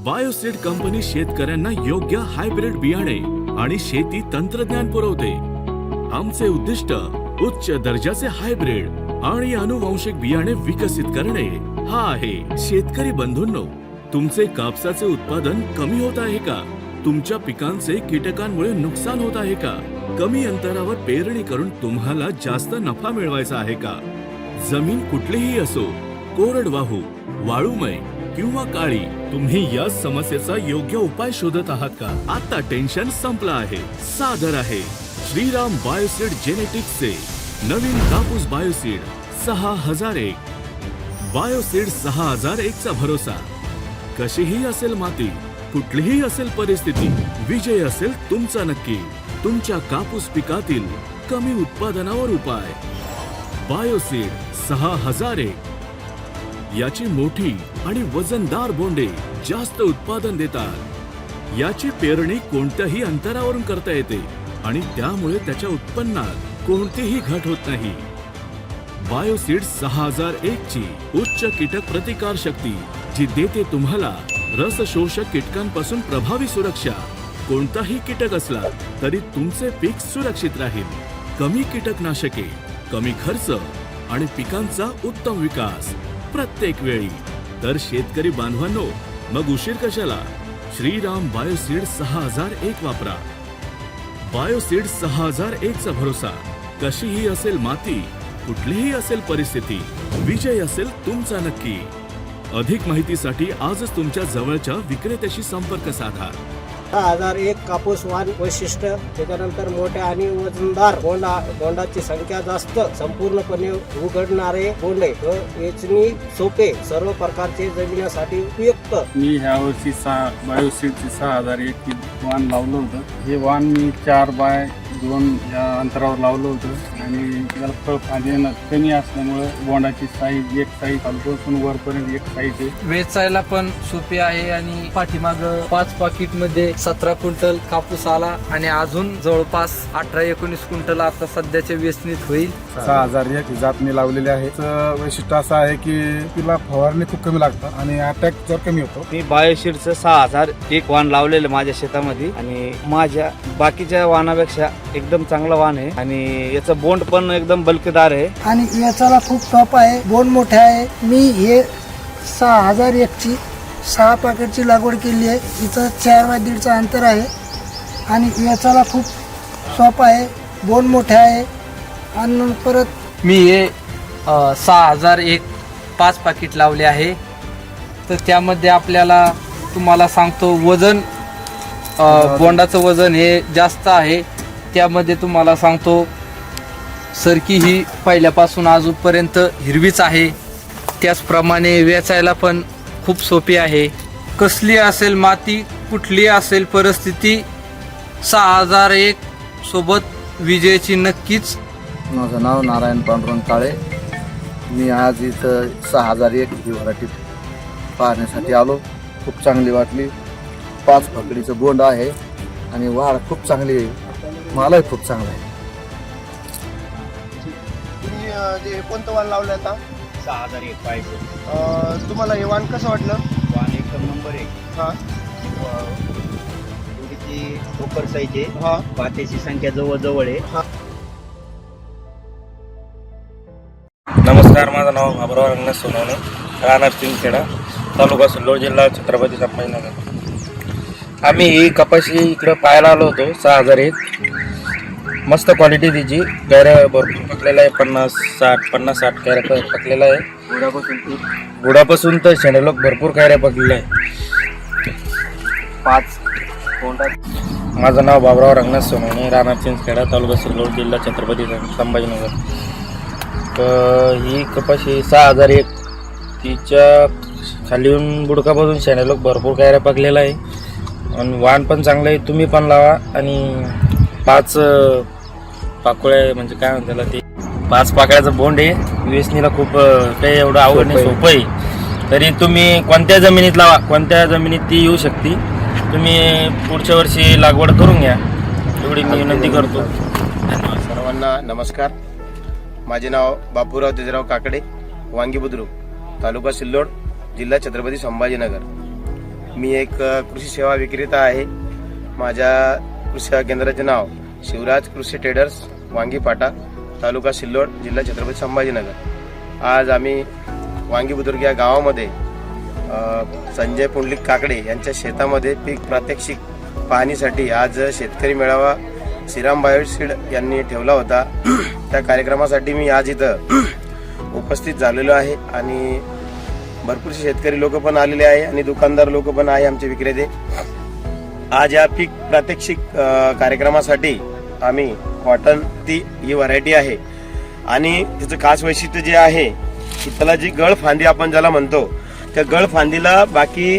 Bioseed company शेतकऱ्यांना योग्य hybrid बियाणे आणि शेती तंत्रज्ञान पुरवते। आमचे उद्दिष्ट उच्च दर्जाचे हायब्रिड आणि अनुवांशिक बियाणे विकसित करणे हा आहे। शेतकरी बंधूंनो, तुमचे कापसाचे उत्पादन कमी होत आहे का? तुमच्या पिकांचे कीटकांमुळे नुकसान होत आहे का? कमी अंतरावर पेरणी करून तुम्हाला जास्त नफा मिळवायचा आहे का? जमीन कुठलीही असो, कोरडवाहू, वाळूमय किंवा काळी, तुम्ही या समस्येचा योग्य उपाय शोधत आहात का? आता टेन्शन संपलं आहे। सादर आहे श्रीराम बायोसीड जेनेटिक्सचे नवीन कापूस बायोसीड 6001। बायोसीड 6001 चा भरोसा। कशीही असेल माती, कुठलीही असेल परिस्थिती, विजय असेल तुमचा नक्की। तुमच्या कापूस पिकातील कमी उत्पादनावर उपाय बायोसीड 6001। याची मोठी आणि वजनदार बोंडे जास्त उत्पादन देतात। याची पेरणी कोणत्याही अंतरावरून करता येते आणि त्यामुळे त्याच्या उत्पन्नात कोणतीही घट होत नाही। बायोसीड 6001 ची उच्च कीटक प्रतिकार शक्ती, जी देते तुम्हाला रस शोषक कीटकांपासून प्रभावी सुरक्षा। कोणताही कीटक असला तरी तुमचे पीक सुरक्षित राहील। कमी कीटकनाशके, कमी खर्च आणि पिकांचा उत्तम विकास प्रत्येक वेळी। तर शेतकरी बांधवांनो, मग उशीर कशाला? श्रीराम बायोसीड 6001 वापरा। बायोसीड 6001 चा भरोसा। कशीही असेल माती, कुठलीही असेल परिस्थिती, विजय असेल तुमचा नक्की। अधिक माहितीसाठी आजच तुमच्या जवळच्या विक्रेत्याशी संपर्क साधा। 6001 कापूस वाण वैशिष्ट्य, त्याच्यानंतर मोठ्या आणि वजनदार बोंडाची संख्या जास्त, संपूर्णपणे उघडणारे बोंडे, वेचणी सोपे, सर्व प्रकारचे जमिनीसाठी उपयुक्त। मी ह्या वर्षी बायोसीडचे 6001 वाण लावलं होतं। हे वाण मी 4x2 या अंतरावर लावलं होतं आणि त्याला फळ पाणी कमी असल्यामुळे बोंडाची साईज एक साईज खालपासून वरपर्यंत एक साईज आहे। वेचायला पण सोपे आहे आणि पाठीमाग 5 पाकिट मध्ये 17 क्विंटल कापूस आला आणि अजून जवळपास 18-19 क्विंटल आता सध्याच्या वेचणीत होईल। 6001 ही जात मी लावलेली आहे। वैशिष्ट्य असं आहे की तिला फवारणी खूप कमी लागतात आणि अटॅक जर कमी होतो। मी बायोसीडचं 6001 वाण लावलेलं माझ्या शेतामध्ये आणि माझ्या बाकीच्या वाणापेक्षा एकदम चांगला वाण आहे आणि याचं बोंड पण एकदम बल्कदार आहे आणि याचाला खूप टॉप आहे, बोंड मोठे आहे। मी हे 6001 ची 6 पॅकेटची लागवड केली आहे। इथं 4x1.5 अंतर आहे आणि याचाला खूप सॉप आहे, बोंड मोठे आहे। आणि परत मी हे 6001 5 पाकिट लावले आहे। तर त्यामध्ये आपल्याला तुम्हाला सांगतो, वजन बोंडाचं वजन हे जास्त आहे। त्यामध्ये तुम्हाला सांगतो, सरकी ही पहिल्यापासून आजूपर्यंत हिरवीच आहे। त्याचप्रमाणे वेचायला पण खूप सोपी आहे। कसली असेल माती, कुठली असेल परिस्थिती, 6001 सोबत विजयाची नक्कीच। माझं नाव नारायण पांडुरंग काळे। मी आज इथं 6001 ही व्हरायटी पाहण्यासाठी आलो। खूप चांगली वाटली। 5 पकडीचं बोंड आहे आणि वाढ खूप चांगली आहे, मालही खूप चांगला आहे। तुम्ही कोणतं वाण लावलं आता? 6001 पाहिजे। तुम्हाला हे वाण कसं वाटलं? वाण एकदम नंबर 1। हा, थोडीची ओपर साईज आहे। हा, पात्याची संख्या जवळ आहे। नमस्कार, माझं नाव बाबुराव रंगनाथ सोनवणे, राहणार चिंचखेडा, तालुका सिल्लोड, जिल्हा छत्रपती संभाजीनगर। आम्ही ही कपाशी इकडं पाहायला आलो होतो। 6001 मस्त क्वालिटी तिची, कैऱ्या भरपूर पकलेला आहे। 50-60 कैऱ्या पकलेला आहे। बुडापासून तर शेंडेलोक भरपूर कैऱ्या पकलेला आहे। 5 कोंडा। माझं नाव बाबुराव रंगनाथ सोनवणे, राहणार चिंचखेडा, तालुका सिल्लोड, जिल्हा छत्रपती संभाजीनगर। तर ही कपाशी 6001 तिच्या खाली येऊन बुडकापासून शेंडेलोक भरपूर कैऱ्या पकलेला आहे आणि वाण पण चांगलं आहे। तुम्ही पण लावा आणि 5 पाकोळ्या, म्हणजे काय म्हणतात त्याला, ते 5 पाकळ्याचं बोंड आहे। वेचणीला खूप काही एवढं आवड नाही, सोपं आहे। तरी तुम्ही कोणत्या जमिनीत लावा, कोणत्या जमिनीत ती येऊ शकते। तुम्ही पुढच्या वर्षी लागवड करून घ्या, एवढी मी विनंती करतो। धन्यवाद। सर्वांना नमस्कार। माझे नाव बापूराव तेजराव काकडे, वांगी बुद्रुक, तालुका सिल्लोड, जिल्हा छत्रपती संभाजीनगर। मी एक कृषी सेवा विक्रेता आहे. माझ्या कृषी सेवा केंद्राचे नाव शिवराज कृषी ट्रेडर्स वांगीपाटा, तालुका सिल्लोड, जिल्हा छत्रपती संभाजीनगर. आज आम्ही वांगी बुद्रुक या गावामध्ये संजय पुंडलिक काकडे यांच्या शेतामध्ये पीक प्रात्यक्षिक पाहणीसाठी आज शेतकरी मेळावा श्रीराम बायोसीड यांनी ठेवला होता. त्या कार्यक्रमासाठी मी आज इथं उपस्थित झालेलो आहे आणि भरपूर शेतकरी लोक पण आलेले आहे आणि दुकानदार लोक पण आहे, आमचे विक्रेते. आज या पीक प्रात्यक्षिक कार्यक्रमासाठी आम्ही कॉटन ती ही व्हरायटी आहे आणि त्याचं खास वैशिष्ट्य जे आहे की त्याला जी गळफांदी आपण ज्याला म्हणतो, त्या गळफांदीला बाकी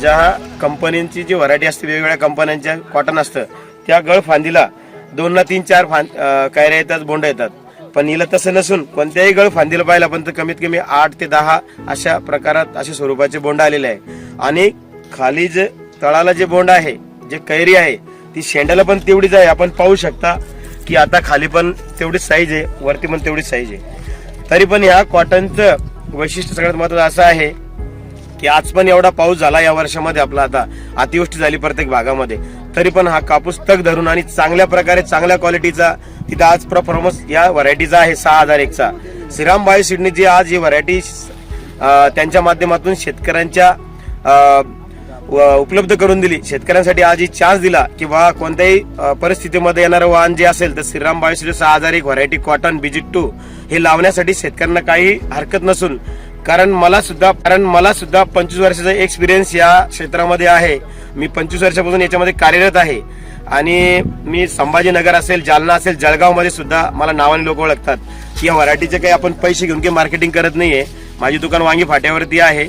ज्या कंपन्यांची जी व्हरायटी असते, वेगवेगळ्या कंपन्यांच्या कॉटन असतं, त्या गळफांदीला 2 ना 3 4 कायऱ्या येतात, बोंड येतात. पण हिला तसं नसून कोणत्याही गळफांदीला पाहिलं पण कमीत कमी 8 ते 10 अशा प्रकारात अशा स्वरूपाचे बोंड आलेले आहे. आणि खाली जे तळाला जे बोंड आहे, जे कैरी आहे, ती शेंड्याला पण तेवढीच आहे. आपण पाहू शकता की आता खाली पण तेवढीच साईज आहे, वरती पण तेवढीच साईज आहे. तरी पण ह्या कॉटनचं वैशिष्ट्य सगळ्यात महत्त्वाचं असं आहे की आज पण एवढा पाऊस झाला या वर्षामध्ये, आपला आता अतिवृष्टी झाली प्रत्येक भागामध्ये, तरी पण हा कापूस तग धरून आणि चांगल्या प्रकारे चांगल्या क्वालिटीचा तिथं आज परफॉर्मन्स या व्हरायटीचा आहे 6001चा. श्रीराम बायोसीडने जी आज ही व्हरायटी त्यांच्या माध्यमातून शेतकऱ्यांच्या उपलब्ध करून दिली, शेतकऱ्यांसाठी आज ही चान्स दिला की बा कोणत्याही परिस्थितीमध्ये येणारं वाहन जे असेल तर Shriram Bioseed 6001 variety cotton BG2 हे लावण्यासाठी शेतकऱ्यांना काही हरकत नसून, कारण मला सुद्धा 25 वर्षाचा एक्सपिरियन्स या क्षेत्रामध्ये आहे. मी 25 वर्षापासून याच्यामध्ये कार्यरत आहे आणि मी संभाजीनगर असेल, जालना असेल, जळगावमध्ये सुद्धा मला नावाने लोक ओळखतात की या व्हरायटीचे काही आपण पैसे घेऊन काही मार्केटिंग करत नाहीये. माझी दुकान वांगी फाट्यावरती आहे.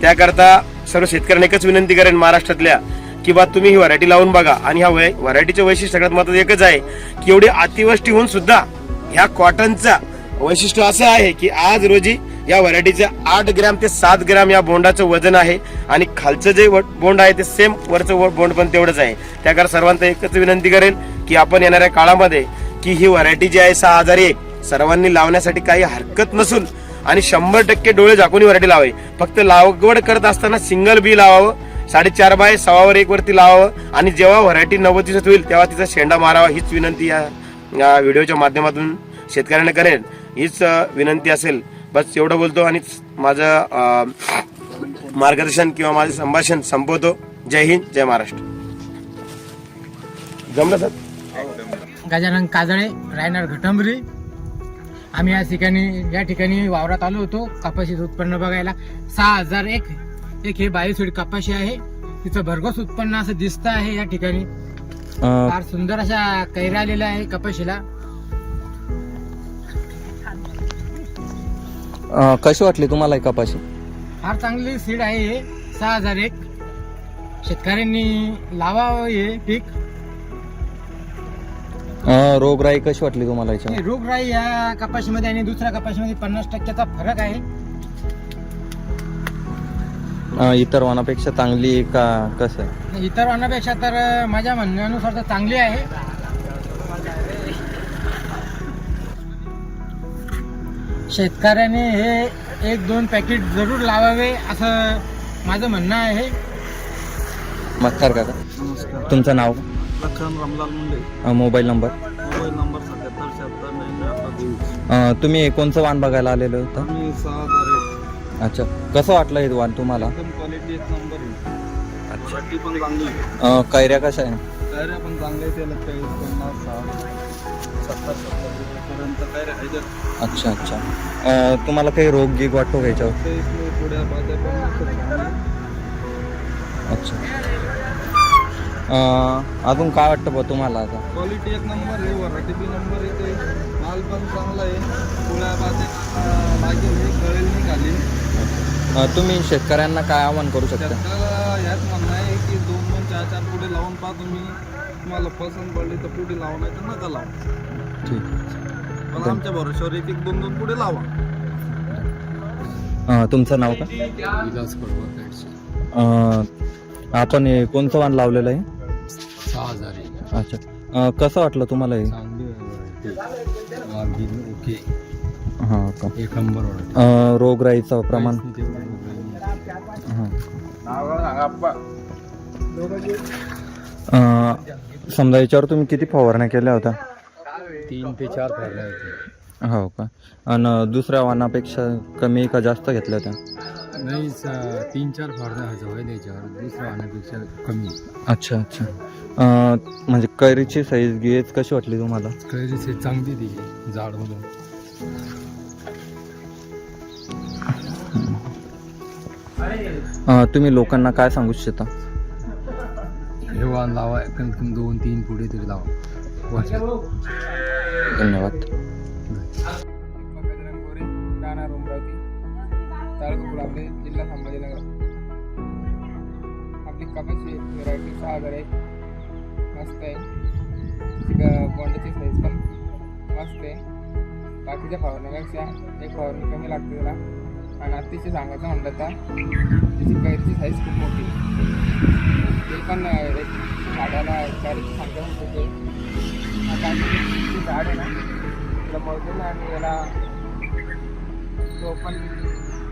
त्याकरता सर्व शेतकऱ्यांना एकच विनंती करेन महाराष्ट्रातल्या की बा तुम्ही ही व्हरायटी लावून बघा. आणि ह्या व्हरायटीचे वैशिष्ट्य सगळ्यात महत्त्वाचं एकच आहे की एवढी अतिवृष्टी होऊन सुद्धा ह्या कॉटनचा वैशिष्ट्य असं आहे की आज रोजी या व्हरायटीचं 8 ग्रॅम ते 7 ग्रॅम या बोंडाचं वजन आहे आणि खालचं जे बोंड आहे ते सेम वरचं बोंड पण तेवढंच आहे. त्याकरता सर्वांना एकच विनंती करेन की आपण येणाऱ्या काळामध्ये की ही व्हरायटी जी आहे 6001 सर्वांनी लावण्यासाठी काही हरकत नसून आणि 100% डोळे झाकून ही व्हरायटी लावावी. फक्त लागवड करत असताना सिंगल बी लावावं, 4.5 बाय 6 वरती लावावं आणि जेव्हा व्हरायटी 90 दिवसात होईल तेव्हा तिचा शेंडा मारावा. हीच विनंती या व्हिडिओच्या माध्यमातून शेतकऱ्यांना करेन. हीच विनंती असेल. बस एवढं बोलतो आणि माझं मार्गदर्शन किंवा माझं संभाषण संपवतो. जय हिंद, जय महाराष्ट्र. जमलं सर? गजानन काजळे, रायनार घटंबरी. आम्ही या ठिकाणी वावरात आलो होतो कपाशीचं उत्पन्न बघायला. 6001 हे बायोसीड कपाशी आहे. तिचं भरघोस उत्पन्न असं दिसतं आहे या ठिकाणी. फार सुंदर अशा कैऱ्या आलेल्या आहे कपाशीला. कशी वाटली तुम्हाला कपाशी? फार चांगली सीड आहे हे 6001. शेतकऱ्यांनी लावावं हे पीक. रोगराई कशी वाटली तुम्हाला याच्या? रोगराई या कपाशीमध्ये आणि दुसऱ्या कपाशीमध्ये 50%चा फरक आहे. इतर वाणापेक्षा चांगली का कसं आहे? इतर वाणापेक्षा तर माझ्या म्हणण्यानुसार तर चांगली आहे. शेतकऱ्याने हे 1-2 पॅकेट जरूर लावावे असं माझं म्हणणं आहे. मस्कार काका, तुमचं नाव? Lakhan Ramlal Munde. Mobile number? Mobile number 77 तुम्ही कोणचं वाण बघायला आलेलं होतं? मी 6001. अच्छा, कसं वाटलं हे वाण तुम्हाला? एकदम क्वालिटी एक नंबर आहे. अच्छा, पण चांगली. कैऱ्या कशा आहे? कैऱ्या पण चांगल्या, त्याला 40, 50, 60, 70 पर्यंत कैऱ्या आहेत. अच्छा अच्छा. तुम्हाला काही रोग गिग वाटतो का याच्यावर? पुढ्या बाजा पण. अच्छा. अजून काय वाटतं बा तुम्हाला आता? क्वालिटी एक नंबर आहे, व्हरायटी बी नंबर येते, माल पण चांगला आहे. पुढ्या बाजा लागेल हे कळेल निघाली. तुम्ही शेतकऱ्यांना काय आवाहन करू शकता? शेतकऱ्याला याच म्हणणं आहे की 2-2, 4-4 पुढे लावून पहा. तुम्हाला पसंत पडली तर पुढे लावा, नाही तर नका लावा. ठीक. पण आमच्या भरोश्यावर 1-2 पुढे लावा. तुमचं नाव का? आपण हे कोणतं वाण लावलेलं आहे? 6001. अच्छा. कसं वाटलं तुम्हाला हे? ओके. हां का? एक नंबर. रोगराईचं प्रमाण? समजा याच्यावर तुम्ही किती फवारण्या केल्या होत्या? 3 ते 4 फवारण्या होती. हो का? आणि दुसऱ्या वाहनापेक्षा कमी का जास्त घेतल्या होत्या? नाही 3-4 फवारण्या व्हायचं होईल याच्यावर, दुसऱ्या वाहनापेक्षा कमी. अच्छा अच्छा. म्हणजे कैरीची साईज गेज कशी वाटली तुम्हाला? कैरी साईज चांगली दिली झाडमधून. तुम्ही लोकांना काय सांगू इच्छिता? हे वाहन लावा, कमीत कमी 2-3 पुढे तरी लावा वर्षात. धन्यवाद. राहणार अमरावती, तालुका गुलाबे, जिल्हा संभाजीनगर. आपली कपाशी व्हरायटी 6000 आहे, मस्त आहे. बोंडाची साईज पण मस्त आहे. बाकीच्या फवारण्यापेक्षा एक फवारणी कमी लागते त्याला. आणि अतिशय सांगायचं म्हणलं तर त्याची कैरीची साईज खूप मोठी. ते पण एक झाडाला कैरीची संख्या होते. आता आमची झाड आहे ना, त्याला मोजलेलं आणि याला तो पण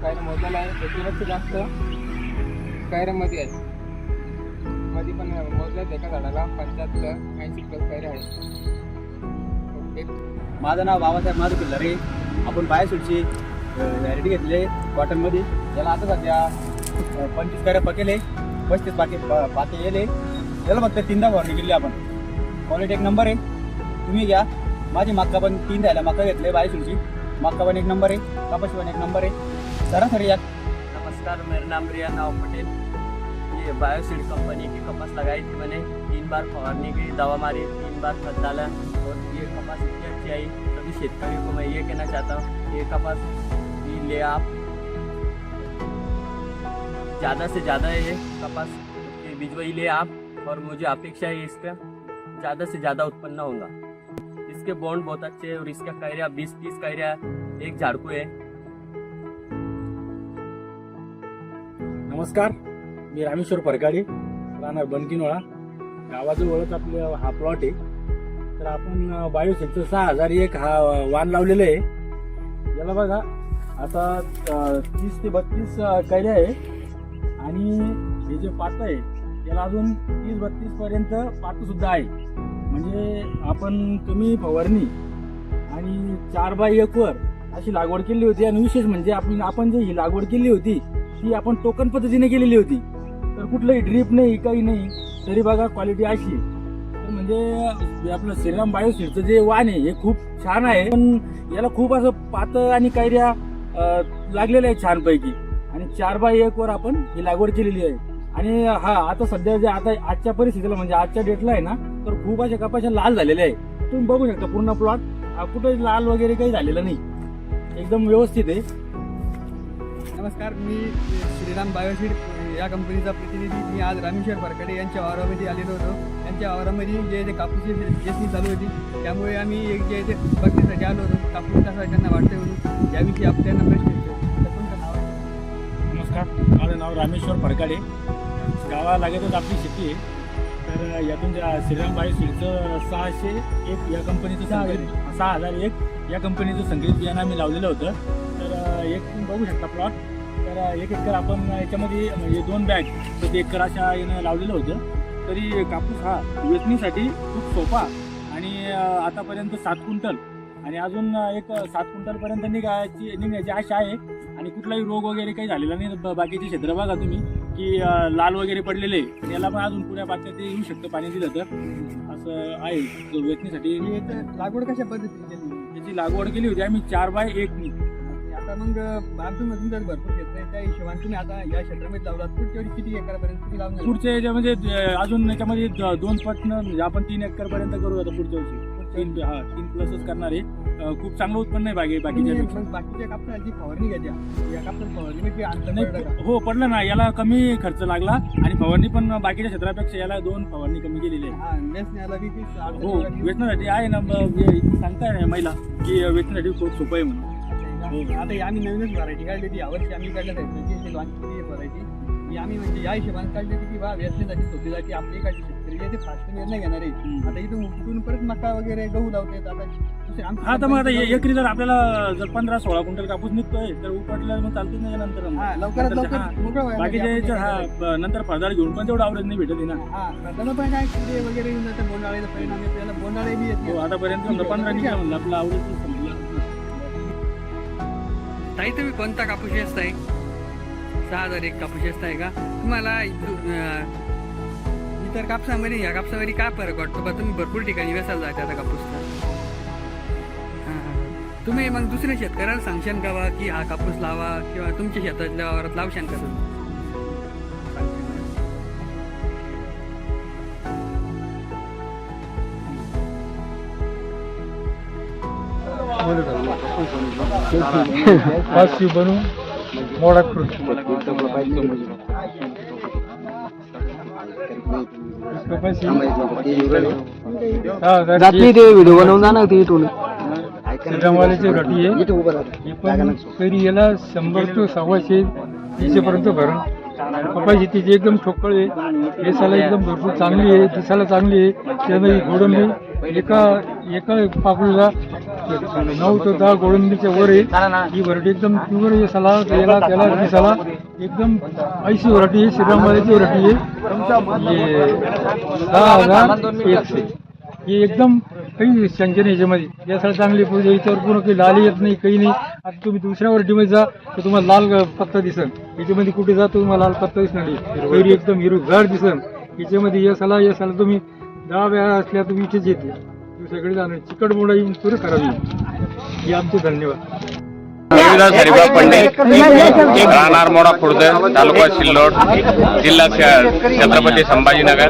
कैर मोजलेला आहे. त्याच्यापेक्षा जास्त कैऱ्यामध्ये आहे. मध्ये पण मोजल्यात एका झाडाला 75-80 प्लस कैऱ्या आहे. माझं नाव बाबासाहेब माझं किल्लारे. आपण बायोसीडची व्हॅरायटी घेतली कॉटनमध्ये. याला आता सध्या 25 कैऱ्या पकेले, 35 पाते येले. याला फक्त 3दा फवारणी केली आपण. क्वालिटी एक नंबर आहे, तुम्ही घ्या. माझी मक्का पण 3 द्यायला मक्का घेतले बायोसीडची. मक्का पण एक नंबर आहे, कपाशी पण एक नंबर आहे. सरासरी या. नमस्कार, मेरा नाम रिया नाव पटेल. ये बायोसीड कंपनी की कपास लगाई थी मैंने. 3 बार फवारनी की दवा मारी, 3 बार खत डाला और ये कपास इतनी अच्छी आई. सभी शेतकरियों को मैं ये कहना चाहता हूँ, ये कपास भी ले आप, ज़्यादा से ज़्यादा ये कपास के बीज वही ले आप. और मुझे अपेक्षा है इसका ज़्यादा से ज़्यादा उत्पन्न होगा. इसके बॉन्ड बहुत अच्छे हैं और इसका कैरिया 20-30 कैरिया एक झाड़ को है. नमस्कार, मी रामेश्वर फरकाडे, राहणार बनकिनोळा. गावाजवळच आपल्या हा प्लॉट आहे. तर आपण बायोसीडचं 6001 हा वाण लावलेलं आहे. याला बघा आता 30 ते 32 कैऱ्या आहे. आणि हे जे पातं आहे याला अजून 30-32 पर्यंत पातं सुद्धा आहे. म्हणजे आपण कमी फवारणी आणि 4x1 वर अशी लागवड केली होती. आणि विशेष म्हणजे आपण जे ही लागवड केली होती ती आपण टोकन पद्धतीने केलेली होती. तर कुठलंही ड्रीप नाही, काही नाही. तरी बघा क्वालिटी अशी. तर म्हणजे आपलं श्रीराम बायोसीडचं जे वाण आहे हे खूप छान आहे. पण याला खूप असं पातळ आणि कैऱ्या लागलेल्या आहेत छानपैकी. आणि 4x1 वर आपण ही लागवड केलेली आहे. आणि हा आता सध्या जे आता आजच्या परिस्थितीला म्हणजे आजच्या डेटला आहे ना, तर खूप अशा कपाशा लाल झालेल्या आहे. तुम्ही बघू शकता पूर्ण प्लॉट कुठे लाल वगैरे काही झालेलं नाही, एकदम व्यवस्थित आहे. नमस्कार, मी श्रीराम बायोसीड या कंपनीचा प्रतिनिधी. मी आज रामेश्वर फरकाडे यांच्या वावरामध्ये आलेलो होतो. त्यांच्या वावरामध्ये जे कापूसची वेचणी चालू होती, त्यामुळे आम्ही एक जे बघण्यासाठी आलो होतो. कापूस कसा त्यांना वाटते म्हणून याविषयी आपण त्यांना प्रश्न विचारतो. तुमचं नाव? नमस्कार, माझं नाव रामेश्वर फरकाडे. गावालागतच आपली शेती आहे. तर यातून श्रीराम बायोसीडचं 601 या कंपनीचं 6001 या कंपनीचं संकलित बियाणं आम्ही लावलेलं होतं. तर एक तुम्ही बघू शकता प्लॉट. तर 1 एकर आपण याच्यामध्ये म्हणजे 2 बॅग प्रति एकर अशा यानं लावलेलं होतं. तरी कापूस हा वेचणीसाठी खूप सोपा आणि आतापर्यंत 7 क्विंटल आणि अजून एक 7 क्विंटलपर्यंत निघण्याची आशा आहे. आणि कुठलाही रोग वगैरे काही झालेला नाही. बाकीचे क्षेत्र बघा तुम्ही की लाल वगैरे पडलेले. याला पण अजून पुऱ्या पात्यात येऊ शकतं पाणी दिलं तर. असं आहे वेचणीसाठी. लागवड कशा पद्धतीने केली? याची लागवड केली होती आम्ही 4x1. आता मग तुमचं भरपूर क्षेत्र आहे, त्या हिशोबाने तुम्ही आता या क्षेत्रामध्ये लावलात. पुढच्या वेळी किती एकरापर्यंत तुम्ही लावणार? पुढच्या याच्यामध्ये अजून याच्यामध्ये 2 पटनं म्हणजे आपण 3 एकरपर्यंत करू आता पुढच्या वर्षी. 3 प्लसच करणार आहे. खूप चांगलं उत्पन्न आहे बाकीच्या कापसाची फवारणी घ्या. या कापसाची फवारणी अंतर हो पडलं ना. याला कमी खर्च लागला आणि फवारणी पण बाकीच्या क्षेत्रापेक्षा याला 2 फवारणी कमी केलेली आहे. हो, वेचण्यासाठी आहे ना. सांगताय ना महिला की वेचण्यासाठी खूप सोपं आहे म्हणून. आता आम्ही नवीनच व्हरायटी काढली होती यावर्षी. आम्ही काढल्या जायची लॉन्च केली व्हरायटी. आम्ही म्हणजे या हिशोबाने काढली होती की बा वेचण्यासाठी सोपी जाते. आपली काढली शेतकरी ते फास्ट निर्णय घेणार आहे. आता इथून परत मका वगैरे गहू लावतात. आता हा तर मग आता एकरी जर आपल्याला जर 15-16 क्विंटल कापूस निघतोय तर उपटल्यावर मग चालते नाही नंतर लवकरात लवकर मोकळं व्हायला बाकीच्या पाहिजे. याच्यात नंतर फळझाड घेऊन पण तेवढं आवरेज नाही भेटत ना. त्याला पण काय किडे वगैरे येऊन जाते, बोंडाळीचा परिणाम येतो, त्याला बोंडाळे बी येते. आतापर्यंत 15 निघाला म्हणलं आपलं आवरेज समजलं. ताई तुम्ही कोणता कापूस असताय? 6001 कापूस असताय का? तुम्हाला इतर कापसामध्ये या कापसामध्ये काय फरक वाटतो का? तुम्ही भरपूर ठिकाणी व्यवसायाला जायचा आता कापूसचा. तुम्ही मग दुसऱ्या शेतकऱ्याला सांगशान का बा की हा कापूस लावा किंवा तुमच्या शेतातल्या वावरात लावशान का तुम्ही? बनवून मोडा रात्री ते व्हिडिओ बनवून जा ना ते इथून. श्रीरामवाल्याची रटी आहे ही पण तरी याला 100 ते 125 पर्यंत भरण कपाशी तिची एकदम ठोकळ आहे, केसाला एकदम भरपूर चांगली आहे, दिसायला चांगली आहे. त्यामध्ये गोडंबी एका पाकळीला 9 ते 10 गोडंबीच्या वर आहे. ही व्हरायटी एकदम प्युअर यशाला त्याला दिसायला एकदम ऐशी व्हरायटी आहे. श्रीरामवाल्याची व्हरायटी आहे 6001. ही एकदम काही शंके नाही याच्यामध्ये, यासाठी चांगली पूजा. याच्यावर पूर्ण काही लाल येत नाही, काही नाही. आता तुम्ही दुसऱ्या व्हरायटीमध्ये जा तर तुम्हाला लाल पत्ता दिसन, याच्यामध्ये कुठे जा तुम्हाला लाल पत्ता दिसणार नाही. कैरी एकदम हिरवीगार दिसन. याच्यामध्ये यशाला तुम्ही 10 वेळा असल्या तुम्ही इथेच येते, दुसरीकडे जाणार. चिकट बोंडा येऊन पुरं करावी. ही आमचे धन्यवाद. रविदास हरिभाऊ पंडित, राहणार मोडा खुर्द, तालुका सिल्लोड, जिल्हा छत्रपती संभाजीनगर.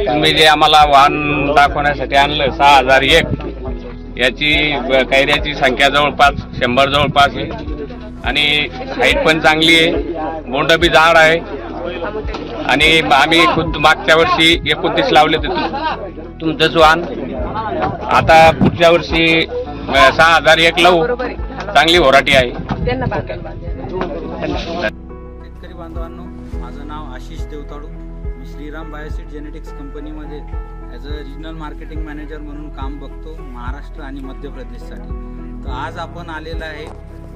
तुम्ही जे आम्हाला वाहन दाखवण्यासाठी आणलं 6001, याची कैऱ्याची संख्या जवळपास 100 जवळपास आहे आणि हाईट पण चांगली आहे, बोंड बी जाड आहे. आणि आम्ही खुद मागच्या वर्षी 29 लावले होते तुमचंच वाहन. आता पुढच्या वर्षी 6001 लावू. चांगली व्हरायटी आहे. शेतकरी बांधवांनो, माझं नाव आशिष देवताळू. मी श्रीराम बायोसीड जेनेटिक्स कंपनीमध्ये as a regional marketing manager म्हणून काम बघतो महाराष्ट्र आणि मध्य प्रदेशसाठी. तर आज आपण आलेलं आहे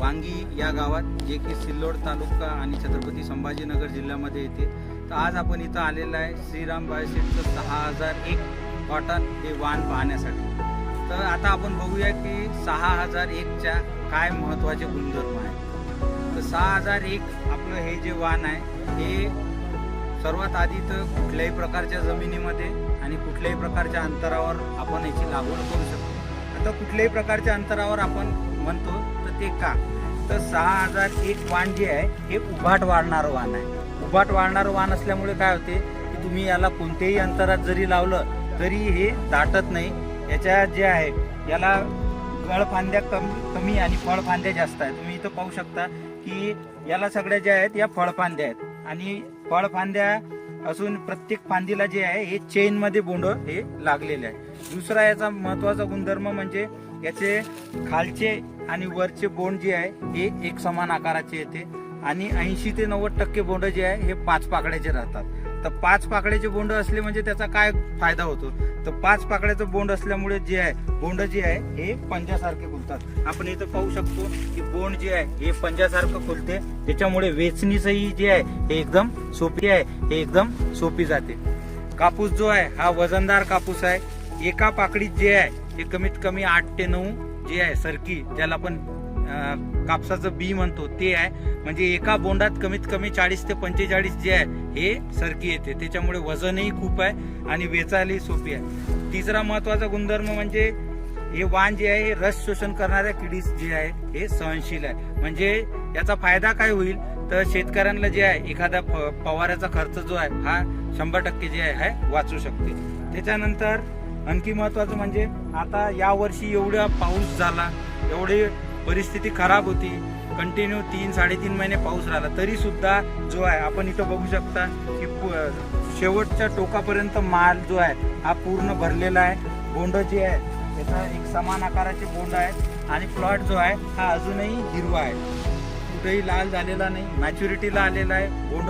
वांगी या गावात, जे की सिल्लोड तालुका आणि छत्रपती संभाजीनगर जिल्ह्यामध्ये येते. तर आज आपण इथं आलेलं आहे श्रीराम बायोसीडचं 6001 कॉटन हे वाण पाहण्यासाठी. तर आता आपण बघूया की 6001च्या काय महत्त्वाचे गुणधर्म आहेत. तर 6001 आपलं हे जे वाण आहे हे सर्वात आधी तर कुठल्याही प्रकारच्या जमिनीमध्ये आणि कुठल्याही प्रकारच्या अंतरावर आपण याची लागवड करू शकतो. आता कुठल्याही प्रकारच्या अंतरावर आपण म्हणतो तर ते का, तर 6001 वाण जे आहे हे उभाट वाढणारं वाण आहे. उभाट वाढणारं वाण असल्यामुळे काय होते की तुम्ही याला कोणत्याही अंतरात जरी लावलं तरी हे दाटत नाही. याच्या जे आहे याला गळफांद्या कमी आणि फळफांद्या जास्त आहेत. तुम्ही इथं पाहू शकता की याला सगळ्या ज्या आहेत या फळफांद्या आहेत आणि फळफांद्या असून प्रत्येक फांदीला जे आहे हे चेनमध्ये बोंड हे लागलेले आहे. दुसरा याचा महत्त्वाचा गुणधर्म म्हणजे याचे खालचे आणि वरचे बोंड जे आहे हे एक समान आकाराचे येते आणि 80 ते 90% बोंड जे आहे हे 5 पाकळ्याचे राहतात. तर 5 पाकळ्याचे बोंड असले म्हणजे त्याचा काय फायदा होतो, तर 5 पाकळ्याचं बोंड असल्यामुळे जे आहे बोंड जे आहे हे पंजासारखे खुलतात. आपण इथं पाहू शकतो की बोंड जे आहे हे पंजासारखं खुलते, त्याच्यामुळे वेचणीचंही जे आहे हे एकदम सोपी आहे, हे एकदम सोपी जाते. कापूस जो आहे हा वजनदार कापूस आहे. एका पाकळीत जे आहे हे कमीत कमी 8 ते 9 जे आहे सरकी, ज्याला आपण कापसाचं बी म्हणतो ते आहे. म्हणजे एका बोंडात कमीत कमी 40 ते 45 जे आहे हे सरकी येते. त्याच्यामुळे वजनही खूप आहे आणि वेचायलाही सोपी आहे. तिसरा महत्वाचा गुणधर्म म्हणजे हे वाण जे आहे हे रस शोषण करणाऱ्या किडीस जे आहे हे सहनशील आहे. म्हणजे याचा फायदा काय होईल तर शेतकऱ्यांना जे आहे एखाद्या फवाऱ्याचा खर्च जो आहे हा 100% जे आहे वाचू शकते. त्याच्यानंतर आणखी महत्वाचं म्हणजे आता यावर्षी एवढा पाऊस झाला, एवढी परिस्थिती खराब होती, कंटिन्यू 3-3.5 महिने पाऊस राहिला, तरी सुद्धा जो आहे आपण इथं बघू शकता की शेवटच्या टोकापर्यंत माल जो आहे हा पूर्ण भरलेला आहे. बोंड जे आहे याचा एक समान आकाराचे बोंड आहेत आणि प्लॉट जो आहे हा अजूनही हिरवा आहे, कुठेही लाल झालेला नाही, मॅच्युरिटीला आलेला आहे. बोंड